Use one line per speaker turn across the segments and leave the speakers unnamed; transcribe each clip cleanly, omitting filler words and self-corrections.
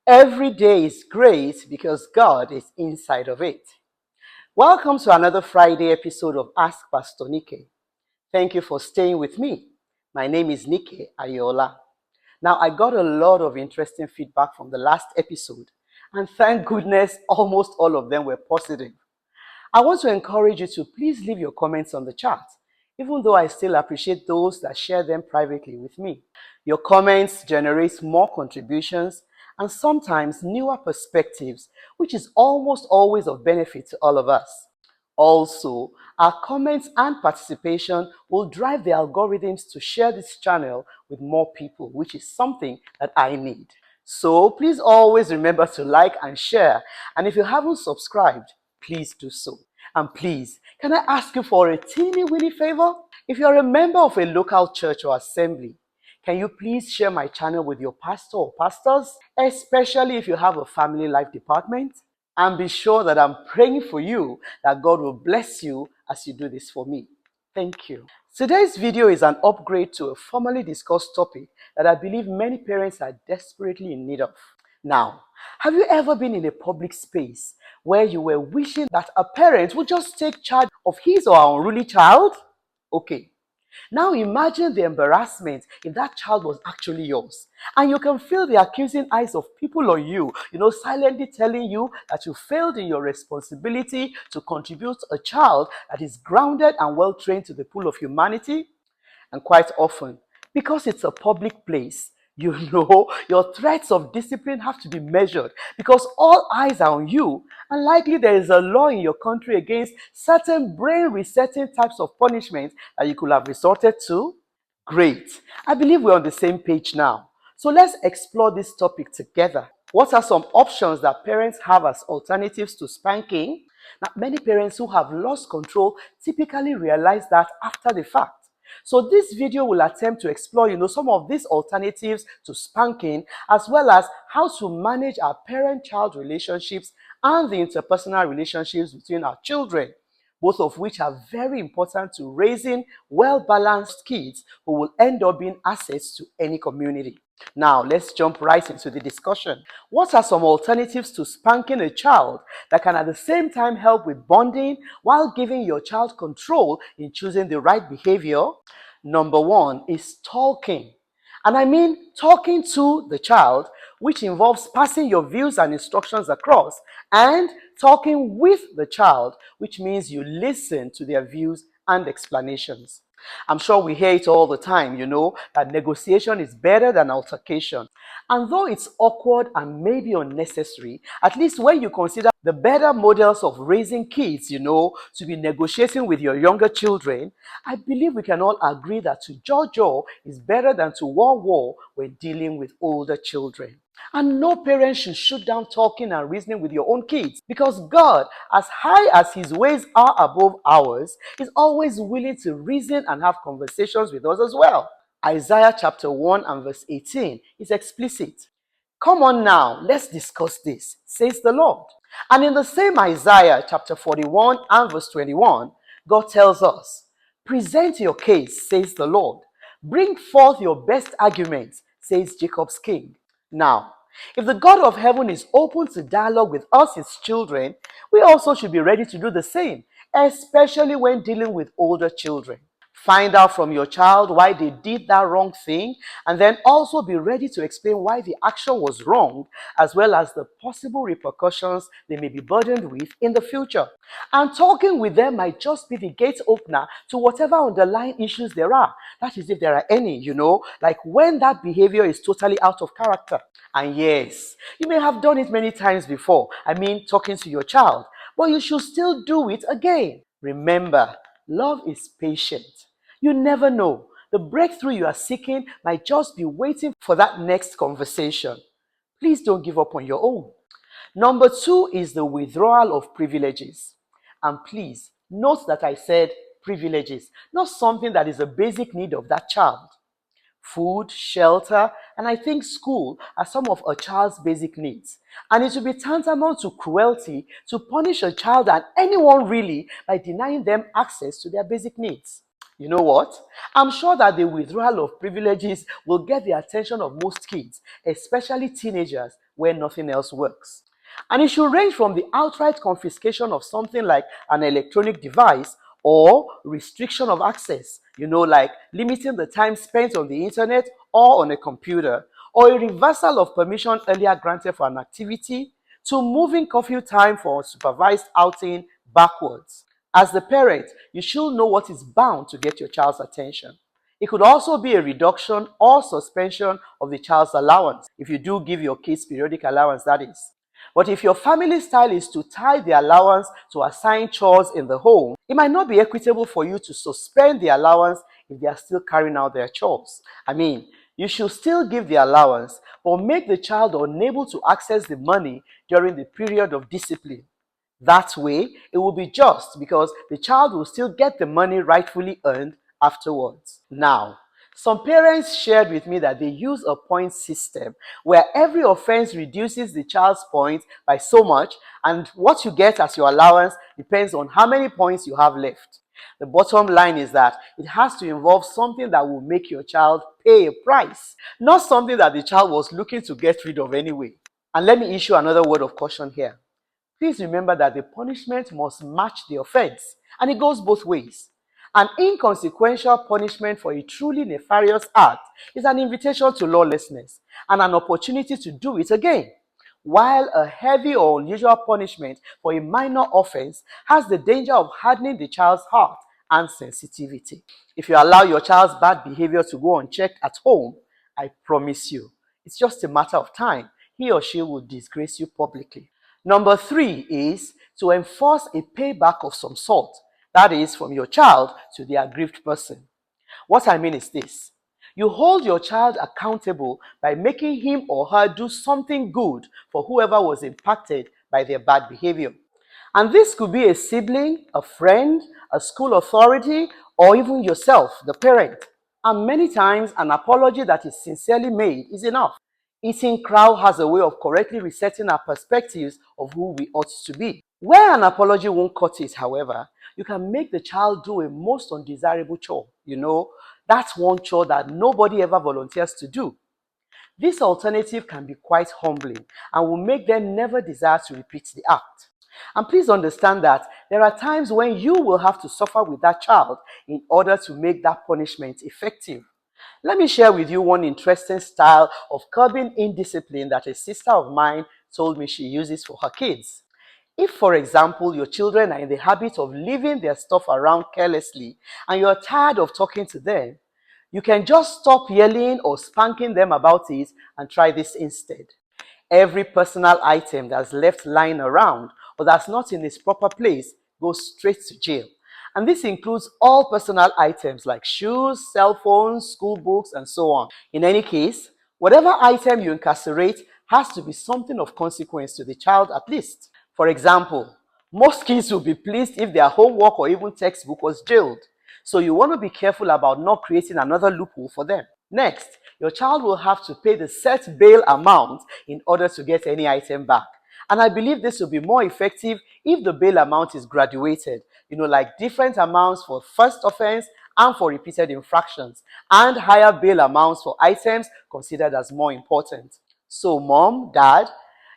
Every day is great because God is inside of it. Welcome to another Friday episode of Ask Pastor Nike. Thank you for staying with me. My name is Nike Ayola. Now, I got a lot of interesting feedback from the last episode, and thank goodness almost all of them were positive. I want to encourage you to please leave your comments on the chat, even though I still appreciate those that share them privately with me. Your comments generate more contributions and sometimes newer perspectives, which is almost always of benefit to all of us. Also, our comments and participation will drive the algorithms to share this channel with more people, which is something that I need. So please always remember to like and share. And if you haven't subscribed, please do so. And please, can I ask you for a teeny weeny favor? If you're a member of a local church or assembly, can you please share my channel with your pastor or pastors, especially if you have a family life department? And be sure that I'm praying for you that God will bless you as you do this for me. Thank you. Today's video is an upgrade to a formerly discussed topic that I believe many parents are desperately in need of. Now, have you ever been in a public space where you were wishing that a parent would just take charge of his or her unruly child? Okay. Now imagine the embarrassment if that child was actually yours. And you can feel the accusing eyes of people on you, silently telling you that you failed in your responsibility to contribute a child that is grounded and well trained to the pool of humanity. And quite often, because it's a public place, your threats of discipline have to be measured because all eyes are on you, and likely there is a law in your country against certain brain resetting types of punishment that you could have resorted to. Great. I believe we're on the same page now. So let's explore this topic together. What are some options that parents have as alternatives to spanking? Now, many parents who have lost control typically realize that after the fact. So this video will attempt to explore, some of these alternatives to spanking, as well as how to manage our parent-child relationships and the interpersonal relationships between our children, both of which are very important to raising well-balanced kids who will end up being assets to any community. Now, let's jump right into the discussion. What are some alternatives to spanking a child that can at the same time help with bonding while giving your child control in choosing the right behavior? Number one is talking. And I mean talking to the child, which involves passing your views and instructions across, and talking with the child, which means you listen to their views and explanations. I'm sure we hear it all the time, that negotiation is better than altercation. And though it's awkward and maybe unnecessary, at least when you consider the better models of raising kids, to be negotiating with your younger children, I believe we can all agree that to jaw is better than to war when dealing with older children. And no parent should shoot down talking and reasoning with your own kids, because God, as high as his ways are above ours, is always willing to reason and have conversations with us as well. Isaiah chapter 1 and verse 18 is explicit. Come on now, let's discuss this, says the Lord. And in the same Isaiah chapter 41 and verse 21, God tells us, present your case, says the Lord. Bring forth your best arguments, says Jacob's king. Now, if the God of heaven is open to dialogue with us, his children, we also should be ready to do the same, especially when dealing with older children. Find out from your child why they did that wrong thing, and then also be ready to explain why the action was wrong, as well as the possible repercussions they may be burdened with in the future. And talking with them might just be the gate opener to whatever underlying issues there are. That is, if there are any, like when that behavior is totally out of character. And yes, you may have done it many times before. I mean, talking to your child, but you should still do it again. Remember, love is patient. You never know. The breakthrough you are seeking might just be waiting for that next conversation. Please don't give up on your own. Number two is the withdrawal of privileges. And please, note that I said privileges, not something that is a basic need of that child. Food, shelter, and I think school are some of a child's basic needs. And it would be tantamount to cruelty to punish a child and anyone really by denying them access to their basic needs. You know what? I'm sure that the withdrawal of privileges will get the attention of most kids, especially teenagers, where nothing else works. And it should range from the outright confiscation of something like an electronic device or restriction of access, like limiting the time spent on the internet or on a computer, or a reversal of permission earlier granted for an activity, to moving curfew time for supervised outing backwards. As the parent, you should know what is bound to get your child's attention. It could also be a reduction or suspension of the child's allowance, if you do give your kids periodic allowance, that is. But if your family style is to tie the allowance to assigned chores in the home, it might not be equitable for you to suspend the allowance if they are still carrying out their chores. You should still give the allowance, but make the child unable to access the money during the period of discipline. That way, it will be just because the child will still get the money rightfully earned afterwards. Now, some parents shared with me that they use a point system where every offense reduces the child's points by so much, and what you get as your allowance depends on how many points you have left. The bottom line is that it has to involve something that will make your child pay a price, not something that the child was looking to get rid of anyway. And let me issue another word of caution here. Please remember that the punishment must match the offense, and it goes both ways. An inconsequential punishment for a truly nefarious act is an invitation to lawlessness and an opportunity to do it again, while a heavy or unusual punishment for a minor offense has the danger of hardening the child's heart and sensitivity. If you allow your child's bad behavior to go unchecked at home, I promise you, it's just a matter of time. He or she will disgrace you publicly. Number 3 is to enforce a payback of some sort, that is, from your child to the aggrieved person. What I mean is this: you hold your child accountable by making him or her do something good for whoever was impacted by their bad behavior. And this could be a sibling, a friend, a school authority, or even yourself, the parent. And many times, an apology that is sincerely made is enough. Eating crow has a way of correctly resetting our perspectives of who we ought to be. Where an apology won't cut it, however, you can make the child do a most undesirable chore. That's one chore that nobody ever volunteers to do. This alternative can be quite humbling and will make them never desire to repeat the act. And please understand that there are times when you will have to suffer with that child in order to make that punishment effective. Let me share with you one interesting style of curbing indiscipline that a sister of mine told me she uses for her kids. If, for example, your children are in the habit of leaving their stuff around carelessly and you're tired of talking to them, you can just stop yelling or spanking them about it and try this instead. Every personal item that's left lying around or that's not in its proper place goes straight to jail. And this includes all personal items like shoes, cell phones, school books, and so on. In any case, whatever item you incarcerate has to be something of consequence to the child at least. For example, most kids will be pleased if their homework or even textbook was jailed. So you want to be careful about not creating another loophole for them. Next, your child will have to pay the set bail amount in order to get any item back. And I believe this will be more effective if the bail amount is graduated, like different amounts for first offense and for repeated infractions, and higher bail amounts for items considered as more important. So mom, dad,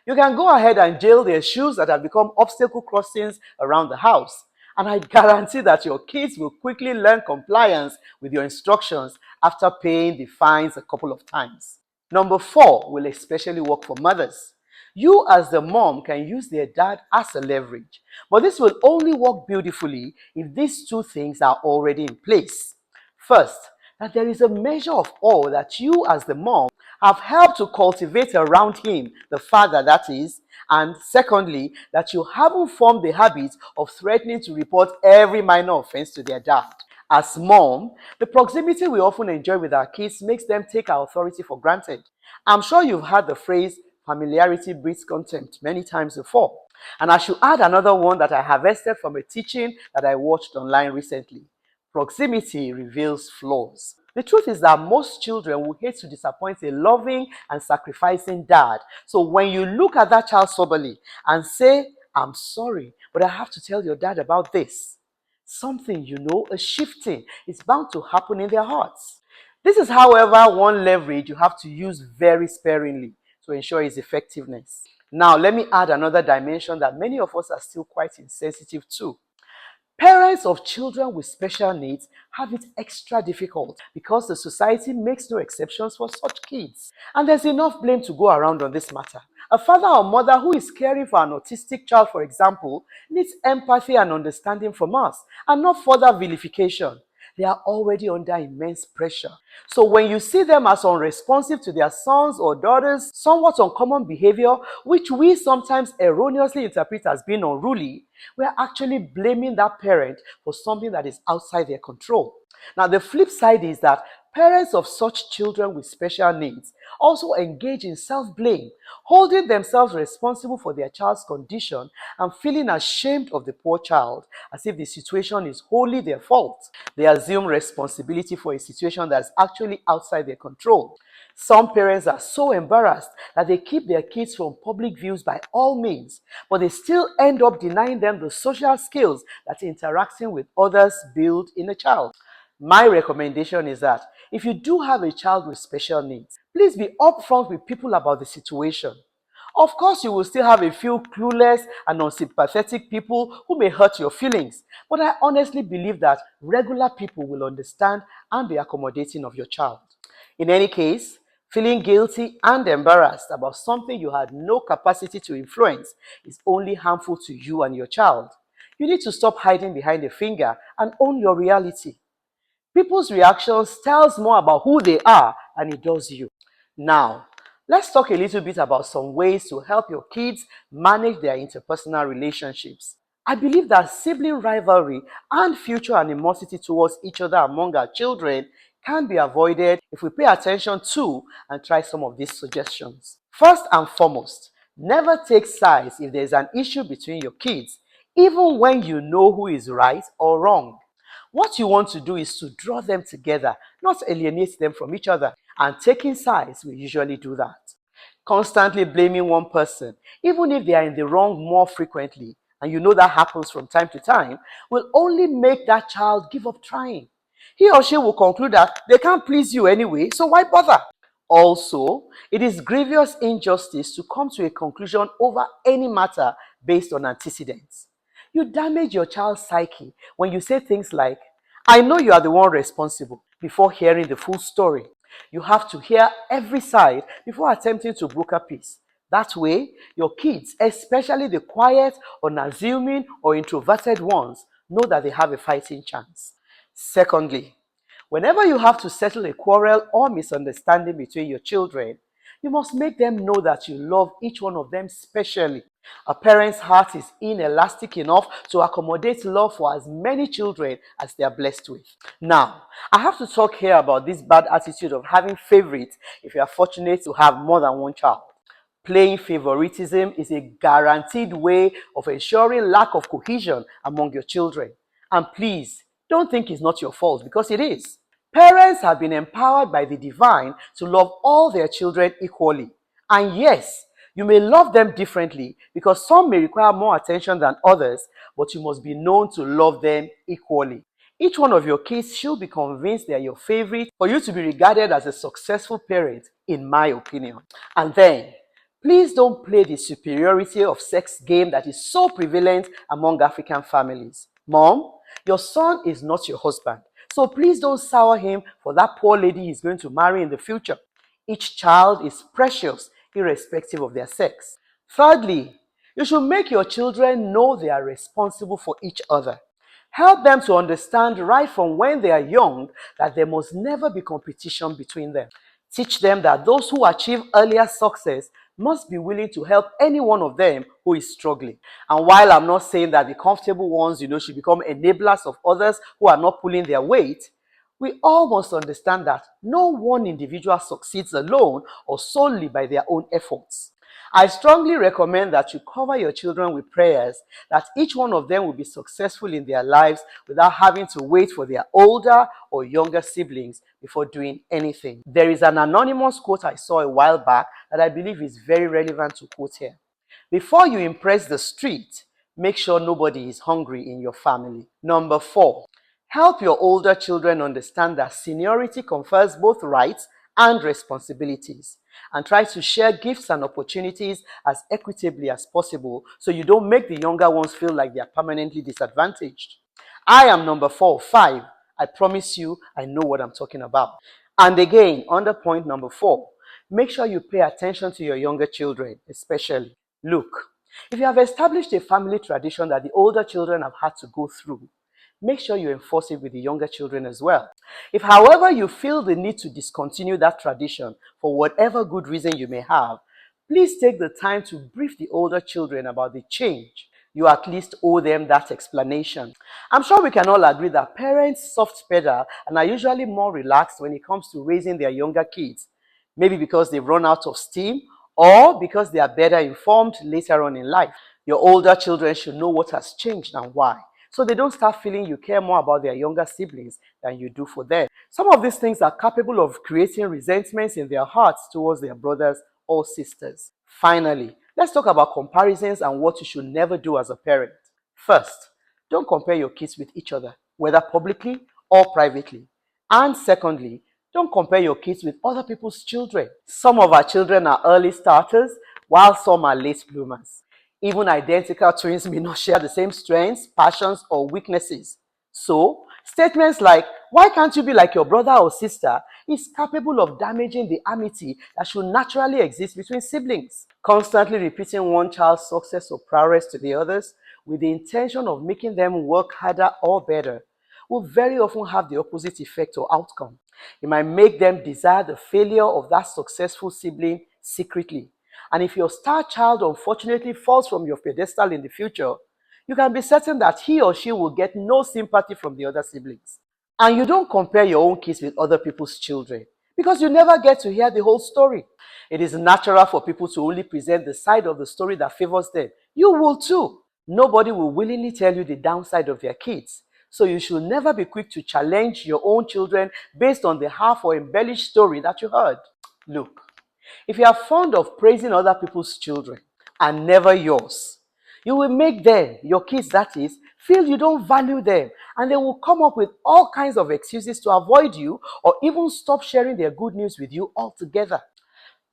you can go ahead and jail their shoes that have become obstacle crossings around the house. And I guarantee that your kids will quickly learn compliance with your instructions after paying the fines a couple of times. Number 4 will especially work for mothers. You as the mom can use their dad as a leverage, but this will only work beautifully if these two things are already in place. First, that there is a measure of awe that you as the mom have helped to cultivate around him, the father that is, and secondly, that you haven't formed the habit of threatening to report every minor offense to their dad. As mom, the proximity we often enjoy with our kids makes them take our authority for granted. I'm sure you've heard the phrase, familiarity breeds contempt, many times before. And I should add another one that I harvested from a teaching that I watched online recently. Proximity reveals flaws. The truth is that most children will hate to disappoint a loving and sacrificing dad. So when you look at that child soberly and say, I'm sorry, but I have to tell your dad about this, something, a shifting is bound to happen in their hearts. This is, however, one leverage you have to use very sparingly to ensure its effectiveness. Now, let me add another dimension that many of us are still quite insensitive to. Parents of children with special needs have it extra difficult because the society makes no exceptions for such kids. And there's enough blame to go around on this matter. A father or mother who is caring for an autistic child, for example, needs empathy and understanding from us and not further vilification. They are already under immense pressure. So when you see them as unresponsive to their sons or daughters, somewhat uncommon behavior, which we sometimes erroneously interpret as being unruly, we are actually blaming that parent for something that is outside their control. Now, the flip side is that parents of such children with special needs also engage in self-blame, holding themselves responsible for their child's condition and feeling ashamed of the poor child, as if the situation is wholly their fault. They assume responsibility for a situation that's actually outside their control. Some parents are so embarrassed that they keep their kids from public views by all means, but they still end up denying them the social skills that interacting with others build in a child. My recommendation is that if you do have a child with special needs, please be upfront with people about the situation. Of course, you will still have a few clueless and unsympathetic people who may hurt your feelings, but I honestly believe that regular people will understand and be accommodating of your child. In any case, feeling guilty and embarrassed about something you had no capacity to influence is only harmful to you and your child. You need to stop hiding behind a finger and own your reality. People's reactions tells more about who they are than it does you. Now, let's talk a little bit about some ways to help your kids manage their interpersonal relationships. I believe that sibling rivalry and future animosity towards each other among our children can be avoided if we pay attention to and try some of these suggestions. First and foremost, never take sides if there is an issue between your kids, even when you know who is right or wrong. What you want to do is to draw them together, not alienate them from each other. And taking sides will usually do that. Constantly blaming one person, even if they are in the wrong more frequently, and you know that happens from time to time, will only make that child give up trying. He or she will conclude that they can't please you anyway, so why bother? Also, it is grievous injustice to come to a conclusion over any matter based on antecedents. You damage your child's psyche when you say things like, I know you are the one responsible, before hearing the full story. You have to hear every side before attempting to broker peace. That way, your kids, especially the quiet, unassuming, or introverted ones, know that they have a fighting chance. Secondly, whenever you have to settle a quarrel or misunderstanding between your children, you must make them know that you love each one of them specially. A parent's heart is inelastic enough to accommodate love for as many children as they are blessed with. Now, I have to talk here about this bad attitude of having favorites if you are fortunate to have more than one child. Playing favoritism is a guaranteed way of ensuring lack of cohesion among your children. And please, don't think it's not your fault, because it is. Parents have been empowered by the divine to love all their children equally. And yes, you may love them differently because some may require more attention than others, but you must be known to love them equally. Each one of your kids should be convinced they are your favorite for you to be regarded as a successful parent, in my opinion. And then, please don't play the superiority of sex game that is so prevalent among African families. Mom, your son is not your husband, so please don't sour him for that poor lady he's going to marry in the future. Each child is precious, irrespective of their sex. Thirdly, you should make your children know they are responsible for each other. Help them to understand right from when they are young that there must never be competition between them. Teach them that those who achieve earlier success must be willing to help any one of them who is struggling. And while I'm not saying that the comfortable ones, should become enablers of others who are not pulling their weight, we all must understand that no one individual succeeds alone or solely by their own efforts. I strongly recommend that you cover your children with prayers that each one of them will be successful in their lives without having to wait for their older or younger siblings before doing anything. There is an anonymous quote I saw a while back that I believe is very relevant to quote here. Before you impress the street, make sure nobody is hungry in your family. Number 4, help your older children understand that seniority confers both rights and responsibilities. And try to share gifts and opportunities as equitably as possible so you don't make the younger ones feel like they are permanently disadvantaged. I am number 5. I promise you, I know what I'm talking about. And again, under point number 4, make sure you pay attention to your younger children, especially. Look, if you have established a family tradition that the older children have had to go through, make sure you enforce it with the younger children as well. If, however, you feel the need to discontinue that tradition for whatever good reason you may have, please take the time to brief the older children about the change. You at least owe them that explanation. I'm sure we can all agree that parents soft pedal and are usually more relaxed when it comes to raising their younger kids. Maybe because they've run out of steam or because they are better informed later on in life. Your older children should know what has changed and why, so they don't start feeling you care more about their younger siblings than you do for them. Some of these things are capable of creating resentments in their hearts towards their brothers or sisters. Finally, let's talk about comparisons and what you should never do as a parent. First, don't compare your kids with each other, whether publicly or privately. And secondly, don't compare your kids with other people's children. Some of our children are early starters, while some are late bloomers. Even identical twins may not share the same strengths, passions, or weaknesses. So, statements like, "Why can't you be like your brother or sister?" is capable of damaging the amity that should naturally exist between siblings. Constantly repeating one child's success or prowess to the others with the intention of making them work harder or better will very often have the opposite effect or outcome. It might make them desire the failure of that successful sibling secretly. And if your star child unfortunately falls from your pedestal in the future, you can be certain that he or she will get no sympathy from the other siblings. And you don't compare your own kids with other people's children because you never get to hear the whole story. It is natural for people to only present the side of the story that favors them. You will too. Nobody will willingly tell you the downside of their kids. So you should never be quick to challenge your own children based on the half or embellished story that you heard. Look, if you are fond of praising other people's children and never yours, you will make them, your kids that is, feel you don't value them, and they will come up with all kinds of excuses to avoid you or even stop sharing their good news with you altogether.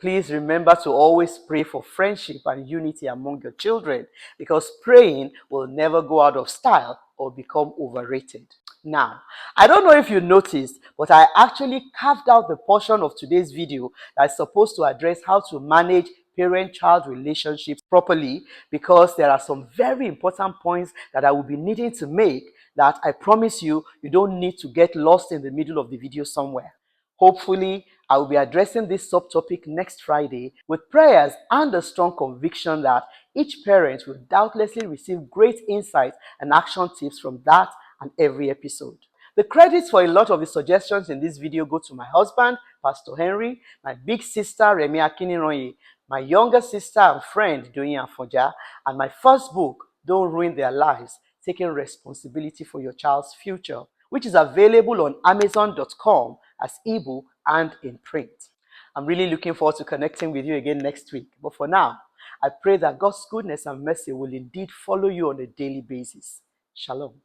Please remember to always pray for friendship and unity among your children, because praying will never go out of style or become overrated. Now, I don't know if you noticed, but I actually carved out the portion of today's video that's supposed to address how to manage parent-child relationships properly, because there are some very important points that I will be needing to make that I promise you don't need to get lost in the middle of the video somewhere. Hopefully, I will be addressing this subtopic next Friday with prayers and a strong conviction that each parent will doubtlessly receive great insights and action tips from that and every episode. The credits for a lot of the suggestions in this video go to my husband, Pastor Henry, my big sister, Remi Akiniroye, my younger sister and friend, Doyin Afonja, and my first book, Don't Ruin Their Lives, Taking Responsibility for Your Child's Future, which is available on Amazon.com as ebook and in print. I'm really looking forward to connecting with you again next week. But for now, I pray that God's goodness and mercy will indeed follow you on a daily basis. Shalom.